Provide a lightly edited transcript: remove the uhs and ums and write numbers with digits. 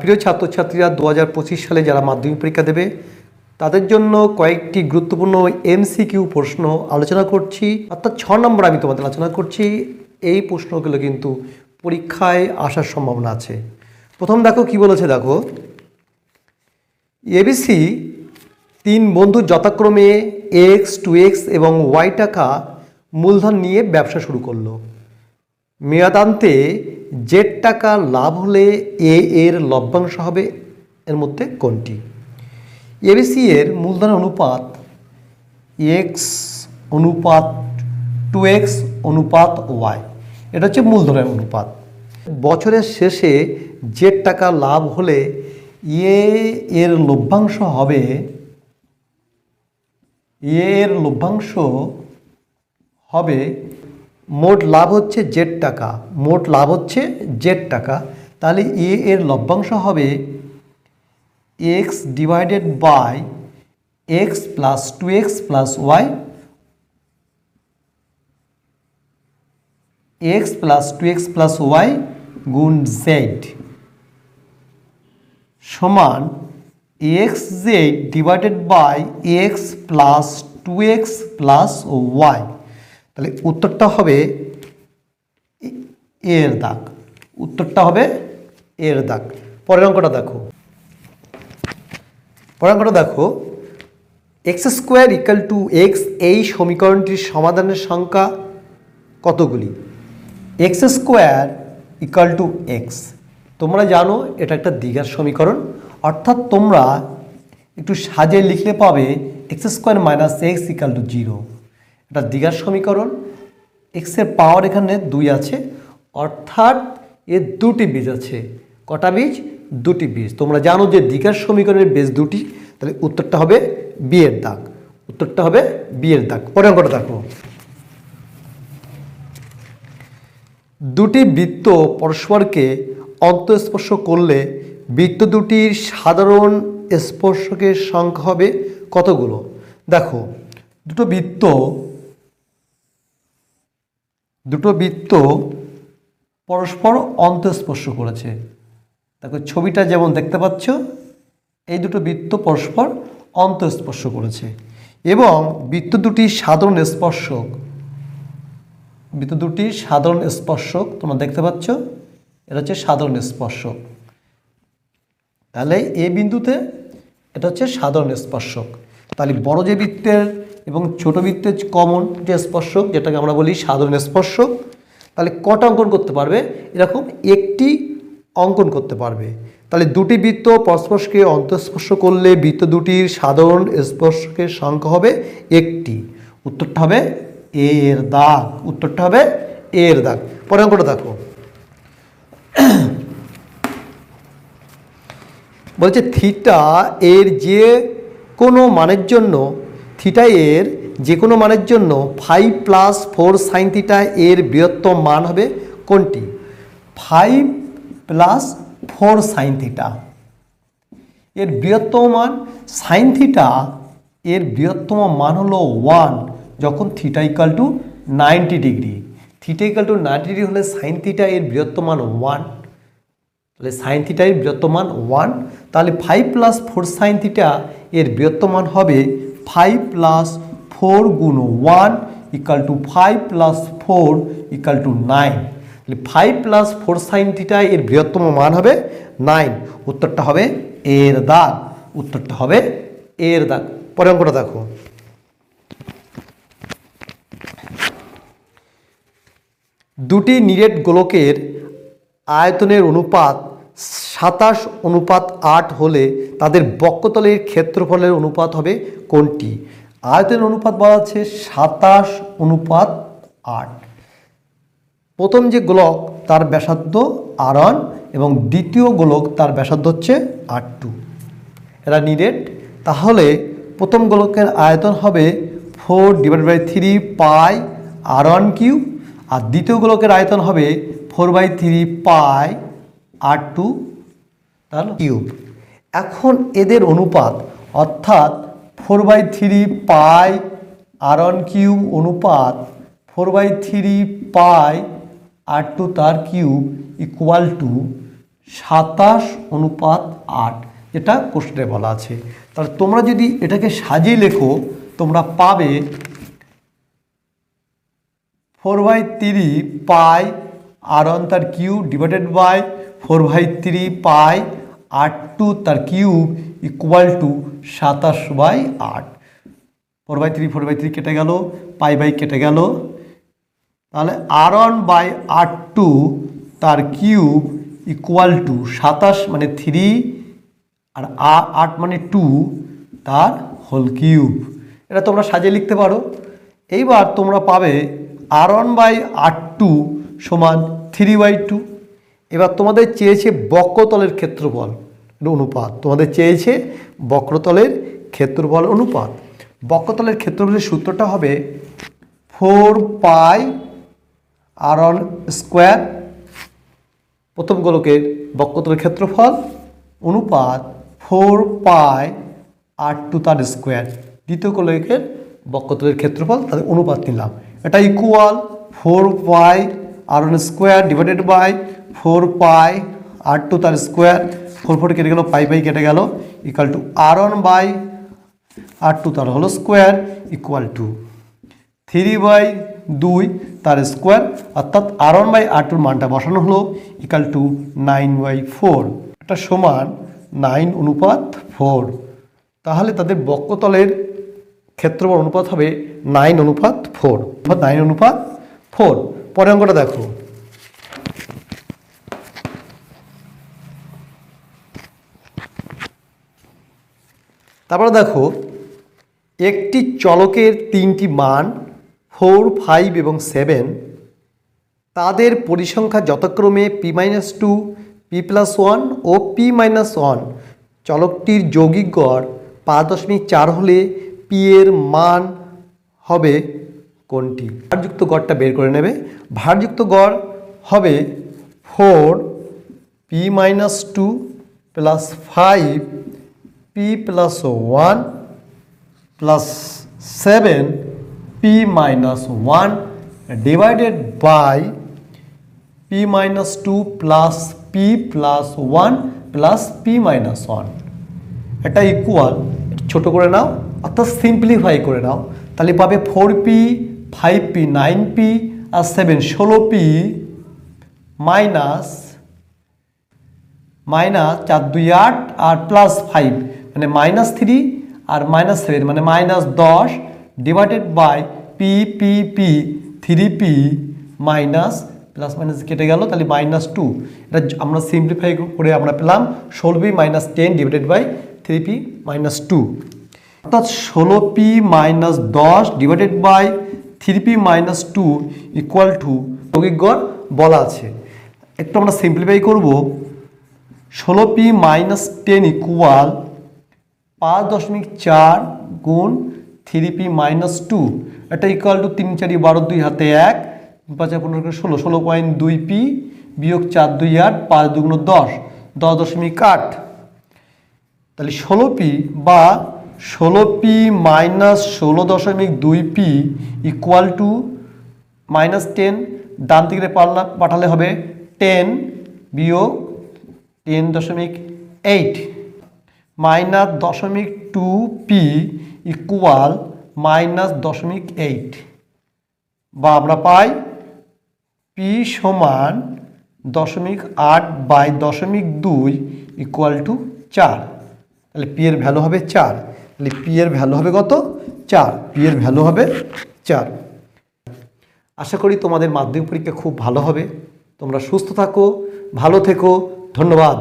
প্রিয় ছাত্রছাত্রীরা 2025 সালে যারা মাধ্যমিক পরীক্ষা দেবে তাদের জন্য কয়েকটি গুরুত্বপূর্ণ এমসিকিউ প্রশ্ন আলোচনা করছি, অর্থাৎ 6 নম্বর আমি তোমাদের আলোচনা করছি। এই প্রশ্নগুলো কিন্তু পরীক্ষায় আসার সম্ভাবনা আছে। প্রথম দেখো কি বলেছে, দেখো এবিসি 3 বন্ধু যথাক্রমে এক্স, 2x এবং ওয়াই টাকা মূলধন নিয়ে ব্যবসা শুরু করলো। মেয়াদান্তে জেড টাকা লাভ হলে এর লভ্যাংশ হবে এর মধ্যে কোনটি? এবিসি এর মূলধন অনুপাত এক্স অনুপাত 2x অনুপাত ওয়াই, এটা হচ্ছে মূলধনের অনুপাত। বছরের শেষে জেড টাকা লাভ হলে এর লভ্যাংশ হবে মোট লাভ হচ্ছে জেড টাকা, তাহলে এর লভ্যাংশ হবে x divided by x plus 2x plus y, x plus 2x plus y গুণ জেড সমান x z divided by x plus 2x plus y. তাহলে উত্তরটা হবে এর দাগ, পরের অঙ্কটা দেখো x square equal to x, এই সমীকরণটির সমাধানের সংখ্যা কতগুলি? X square equal to x, তোমরা জানো এটা একটা দ্বিঘাত সমীকরণ, অর্থাৎ তোমরা একটু সাজিয়ে লিখলে পাবে x square minus x equal to 0। এটা দ্বিঘাত সমীকরণ, এক্সের পাওয়ার এখানে 2 আছে, অর্থাৎ এর 2টি বীজ আছে। কটা বীজ? 2টি বীজ। তোমরা জানো যে দ্বিঘাত সমীকরণের বেজ 2টি, তাহলে উত্তরটা হবে বি এর দাগ, পরের অঙ্কটা দেখো দুটি বৃত্ত পরস্পরকে অন্তঃস্পর্শ করলে বৃত্ত দুটির সাধারণ স্পর্শকের সংখ্যা হবে কতগুলো? দেখো দুটো বৃত্ত পরস্পর অন্তঃস্পর্শ করেছে। দেখো ছবিটা যেমন দেখতে পাচ্ছ, এই দুটো বৃত্ত পরস্পর অন্তঃস্পর্শ করেছে এবং বৃত্ত দুটির সাধারণ স্পর্শক তোমরা দেখতে পাচ্ছ, এটা হচ্ছে সাধারণ স্পর্শক। তাহলে এ বিন্দুতে এটা হচ্ছে সাধারণ স্পর্শক। তাহলে বড় যে বৃত্তের এবং ছোট বৃত্তের কমন যে স্পর্শক, যেটাকে আমরা বলি সাধারণ স্পর্শক, তাহলে কটা অঙ্কন করতে পারবে? এরকম একটি অঙ্কন করতে পারবে। তাহলে দুটি বৃত্ত পরস্পরকে অন্তঃস্পর্শ করলে বৃত্ত দুটির সাধারণ স্পর্শকের সংখ্যা হবে একটি। উত্তরটা হবে এর দাগ, পরের অঙ্কটা দেখো বলছে থিটা এর যে কোনো মানের জন্য 5 প্লাস 4 সাইন থিটা এর বৃহত্তম মান হবে কোনটি? 5 প্লাস 4 সাইন থিটা এর বৃহত্তম মান, সাইন থিটা এর বৃহত্তম মান হলো 1 যখন theta equal to 90 degree. Theta equal to 90 degree হলে সাইন থিটা এর বৃহত্তম মান 1, তাহলে সাইন থিটা এর বৃহত্তম মান 1। তাহলে 5 প্লাস 4 সাইন থিটা এর বৃহত্তম মান হবে 5 প্লাস 4 গুণ 1 equal to 5 plus 4 equal to 9। তাহলে 5 প্লাস 4 সাইন থিটা এর বৃহত্তম মান হবে 9। উত্তরটা হবে এর দাগ, পরের অঙ্কটা দেখো দুটি নিরেট গোলকের আয়তনের অনুপাত 27:8 হলে তাদের বক্ষতলের ক্ষেত্রফলের অনুপাত হবে কোনটি? আয়তনের অনুপাত বলা আছে 27:8। প্রথম যে গোলক তার ব্যাসার্ধ r1 এবং দ্বিতীয় গোলক তার ব্যাসার্ধ হচ্ছে r2, এরা নিরেট। তাহলে প্রথম গোলকের আয়তন হবে 4/3 পাই r1 কিউব, আর দ্বিতীয় গোলকের আয়তন হবে 4/3 পাই r2 তার কিউব। এখন এদের অনুপাত, অর্থাৎ 4/3 পাই r1 কিউব অনুপাত 4/3 পাই r2 তার কিউব ইকুয়াল টু 27:8, যেটা কোশ্চেনে বলা আছে। তাহলে তোমরা যদি এটাকে সাজিয়ে লেখো তোমরা পাবে 4/3 পাই r1 তার cube divided by 4/3 pi r2 তার কিউব ইকুয়াল টু 27/8। 4/3 কেটে গেল, পাই বাই কেটে গেল, তাহলে r1/r2 তার কিউব ইকুয়াল টু 27 মানে 3 আর 8 মানে 2 তার হোল কিউব। এটা তোমরা সাজিয়ে লিখতে পারো। এইবার তোমরা পাবে r1/r2 সমান 3/2। এবার তোমাদের চেয়েছে বক্রতলের ক্ষেত্রফল অনুপাত, তোমাদের চেয়েছে বক্রতলের ক্ষেত্রফল অনুপাত। বক্রতলের ক্ষেত্রফলের সূত্রটা হবে 4 পাই r1 স্কোয়ার, প্রথম গোলকের বক্রতলের ক্ষেত্রফল অনুপাত 4 পাই r2 তার স্কোয়ার, দ্বিতীয় গোলকের বক্রতলের ক্ষেত্রফল তাদের অনুপাত নিলাম। এটা equal 4 pi r1 square divided by 4 pi r2 তার স্কোয়ার, 4 কেটে গেল, পাই বাই কেটে গেল, ইকুয়াল টু r1/r2 তার হলো স্কোয়ার ইকুয়াল টু 3/2 তার স্কোয়ার, অর্থাৎ r1/r2 মানটা বসানো হলো ইকুয়াল টু 9/4। এটা সমান 9:4। তাহলে তাদের বক্রতলের ক্ষেত্রফল অনুপাত হবে 9:4, 9:4। পরের অঙ্কটা দেখো। তারপরে দেখো একটি চলকের তিনটি মান 4, 5 এবং 7 তাদের পরিসংখ্যা যথাক্রমে p-2, p+1 ও p-1। চলকটির যৌগিক গড় 5.4 হলে p এর মান হবে কোনটি? ভারযুক্ত গড়টা বের করে নেবে। ভারযুক্ত গড় হবে 4 p-2 plus 5 p+1 plus 7 p-1 divided by p-2 plus p+1 plus p-1। এটা ইকুয়াল, ছোট করে নাও অর্থাৎ সিম্পলিফাই করে নাও, তাহলে পাবে 4p, 5p, 9p আর 7 16p মাইনাস 4 2 8 আর প্লাস 5 মানে -3 আর -7 মানে -10 divided by p 3p minus plus minus কেটে গেল, তাহলে -2। এটা আমরা সিম্পলিফাই করে আমরা পেলাম 16p - 10 ডিভাইডেড বাই 3p - 2, অর্থাৎ 16p - 10 divided by 3p - 2 equal to যৌগিক গড় বলা আছে। একটু আমরা সিম্পলিফাই করব। 16p - 10 ইকুয়াল 5.4 গুণ 3p - 2, এটা ইকুয়াল টু 3 4 12 2 হাতে 1 5 15 16 16.2p বিয়োগ 4 2 8 5 2 10 10.8। তাহলে 16p বা 16p - 16.2p ইকুয়াল টু -10, ডান দিকে পাঠালে হবে 10 বিয়োগ 10.8 মাইনাস 0.2p ইকুয়াল -0.8, বা আমরা পাই p সমান 0.8 বাই 0.2 ইকুয়াল টু 4। তাহলে p এর ভ্যালু হবে 4। তাহলে p এর ভ্যালু হবে কত? 4। p এর ভ্যালু হবে 4। আশা করি তোমাদের মাধ্যমিক পরীক্ষা খুব ভালো হবে। তোমরা সুস্থ থাকো, ভালো থেকো, ধন্যবাদ।